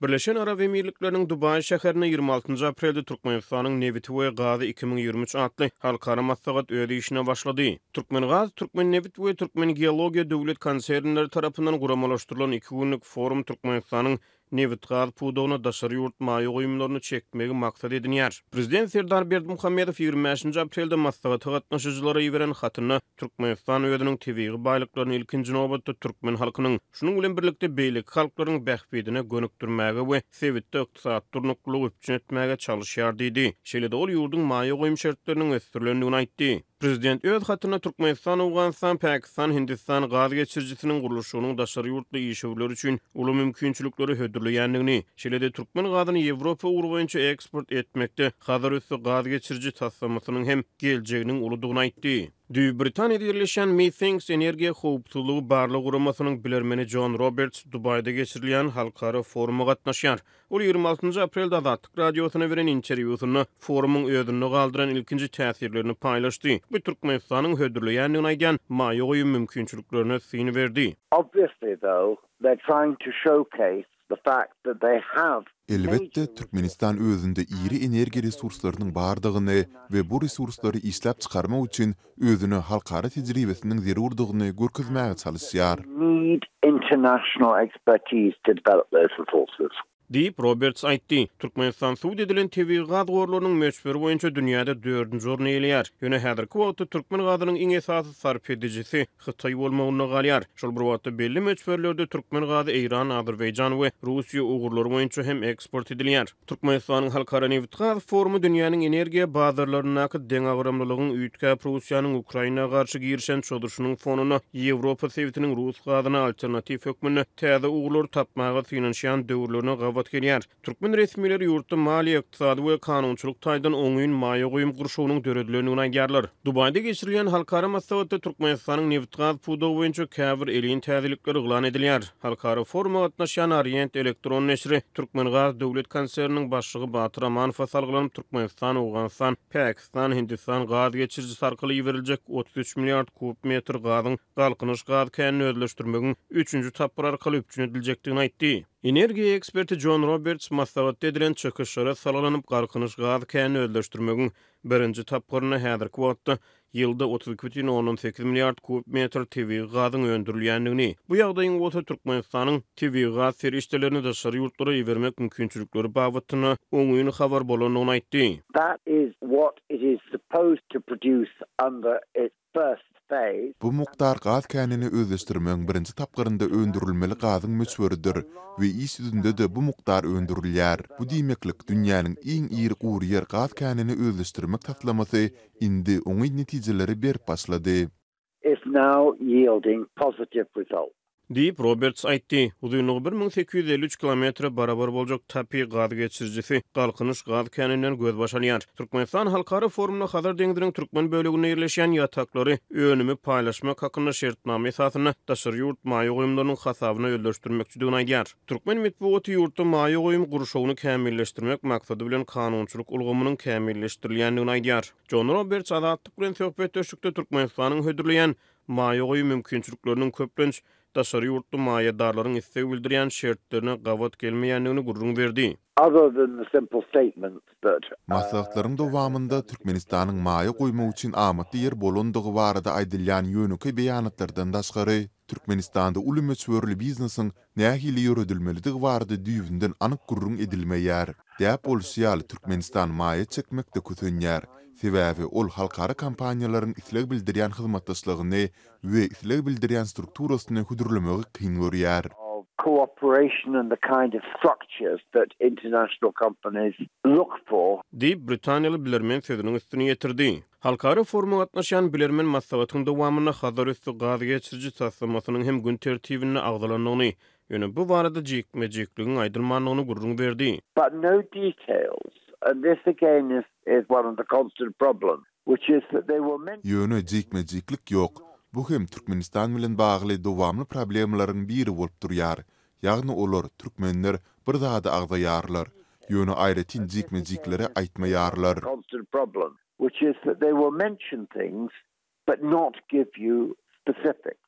Birleşen Arab Emirliklerining Dubai şäherine 26 aprelde Türkmenistanyň Nevit we Gazy 2023 atly halkara maslahat öýdi işine başlady. Türkmengaz, Türkmen Nevit we Türkmen Geologiya döwlet konsernleri tarapyndan guramalaşdyrylan 2 günlük forum Türkmenistanyň Nevit gaz pudogyna daşary ýurt maýy goýumlaryny çekmegi maksat edinýär. Prezident Serdar Berdimuhammedow 25 aprelde maslahaty gatnaşyjylara ýiberen hatyny Türkmenistan öýüdiniň tebigy baýlyklaryny ilkinji nobatda türkmen halkynyň, şunuň bilen birlikde beýlik halklaryň bähbedine gönükdirmäge we sewitde ykdysat durnuklugy üçin etmäge çalışýar diýdi. Şeýle-de ol ýurdun maýy goýum şertleriniň ösdürilendigini aýtdy. Prezident öz hatyna Türkmenistan, Awganistan, Pakistan, Hindistan gaz geçirjisiniň gurulşynyň daşary ýurtly işewler üçin uly mümkinçilikleri hödürleýändigini, şeýle-de türkmen gazyny Ýewropa urwaýynça eksport etmekde hazır üstü gaz geçirji taslamasynyň hem geljeginiň ulydygyny aýtdy. Düýp Britaniýada ýerleşen Methinks Energiýa howpsuzlygy barlyk guramasynyň bilermeni John Roberts Dubai'da geçirilen halkara foruma gatnaşýar. Ol 26 aprelde Azatlyk radiosyna beren interwýusyny forumuň öýdünde galdyran ilkinji täsirlerini paýlaşdy. Bu Türkmenistanyň hödürleýändigini aýdan maýy goýum mümkinçiliklerine syny berdi. Obviously though, they're trying to showcase the fact that they have. Elbette Türkmenistan özünde iri energiýa resurslarynyň bardygyny we bu resurslary işläp çykarmak üçin özüne halkara tejribesiniň zerurdygyny görkezmäge çalışýar. Need international expertise to develop those resources. Deyip Roberts aýtdy. Türkmenistan suud edilen tebii gaz gorlarynyň möçberi boýunça dünýäde 4-nji orny eýleýär. Ýöne häzirki wagtda türkmen gazynyň iň esasy sarp edicisi Hytaý bolmagyna galýar. Şol bir wagtda belli möçberlerde türkmen gazy Eýran, Azerbaýjan we Russiýa ugrulary boýunça hem eksport edilýär. Türkmenistanyň halkara Nevit gaz forumy dünýäniň energiýa bazarlaryna deň agramlylygyň üýtgäp Russiýanyň Ukraina garşy girişen çodurşynyň fonuny Ýewropa sewitiniň Rus gazyna alternativ hökmüni täze ugrulary tapmaga finansiýan döwürlerine gabat gelýär. Türkmen resmileri ýurtda maliýe, ykdysady we kanunçylyk taýdan oňuň maýy goýum gurşuwynyň döredilýändigini aýdýarlar. Dubai'da geçirilen halkara maslahatda Türkmenistanyň Nevit gaz pudogy boýunça käbir elin täzelikleri yglan edilýär. Halkara foruma gatnaşan Orient elektron neşri Türkmen gaz döwlet konserniniň başlygy Batyr Amanov salgylanyp Türkmenistan, Awganistan, Pakistan, Hindistan gaz geçirjisi arkaly ýiberiljek 33 milliard kub metr gazyň galkynyş gaz känini özleşdirmegiň 3-nji tapyr arkaly üpjün ediljekdigini aýtdy. Energiýa eksperti John Roberts maslahat edilen çöküşlere salgylanyp galkynyş gaz känini özleşdirmegiň birinji tapyryny häzirki wagtda ýylda 32,8 milliard kub metr tebii gazyň öndürilýändigini, bu ýagdaýyň bolsa Türkmenistanyň tebii gaz serişdelerini daşary ýurtlara ýebermek mümkinçilikleri babatyna oňuň habar bolanyny aýtdy. That is what it is supposed to produce under its first phase. Bu mukdar gaz känini özleşdirmeň birinji tapgyrynda öndürilmeli gazyň möçberidir we iş ýüzünde de bu mukdar öndürilýär. Bu diýmeklik dünýäniň iň iri gury ýer gaz känini özleşdirmek taslamasy indi oňy netijeleri berip başlady. Is now yielding positive results. Deyip Roberts aýtdy. Uzunlugy 1853 kilometre barabar boljak tabii gaz geçirjisi galkynyş gaz känininden göz başalýar. Türkmenistan halkara forumuna hazır deňdiriň türkmen böleginde ýerleşen ýataklary önümi paýlaşmak hakynda şertname esasyna daşary ýurt maýy goýumlarynyň hasabyna öldürüşdirmekçidigini aýdýar. Türkmen medeniýeti ýurtda maýy goýum gurşuwyny kämilleşdirmek maksady bilen kanunçylyk ulgamynyň kämilleşdirilýändigini aýdýar. John Roberts Azatlyk bilen söhbet döşükde Türkmenistanyň hödürleýän maýy goýum mümkinçilikleriniň köplenç daşary ýurtly maýadarlaryň istek bildirýän şertlerine gabat gelmeýändigini gurrun berdi. Other than the simple statement that Maslahatlaryň dowamında Türkmenistanyň maýy goýmak üçin amatly ýer bolandygy barada aýdylýan ýönüki beýanatlardan daşgary Türkmenistanda uly möçberli biznesiň nähili ýöredilmeligi barada düýünden anyk gurrun edilmeýär. Däp bolýar Türkmenistan maýy çekmekde kötünýär. Sebäbi ol halkara kampaniýalaryň isleg bildirýän hyzmatdaşlygyny we isleg bildirýän strukturasyny hudurlamygy kyn görýär. Cooperation and the kind of structures that international companies look for. Deyip Britaniýaly bilermen sözüniň üstüne ýetirdi. Halkara foruma gatnaşan bilermen maslahatyň dowamyna hazır üstü gaz geçirji taslamasynyň hem gün tertibine agdalanmagyny, ýöne bu barada jekmejekligiň aýdylmanlygyny gurrun berdi. But no details. And this again is one of the constant problems, which is that they were meant. Ýöne jekmejeklik ýok. Bu hem Türkmenistan bilen bagly dowamly problemlaryň biri bolup durýar. Ýagny olar türkmenler bir zada agdaýarlar. Ýöne aýratyn jekmejekleri aýtmaýarlar. Constant problem, which is that they will mention things but not give you specifics.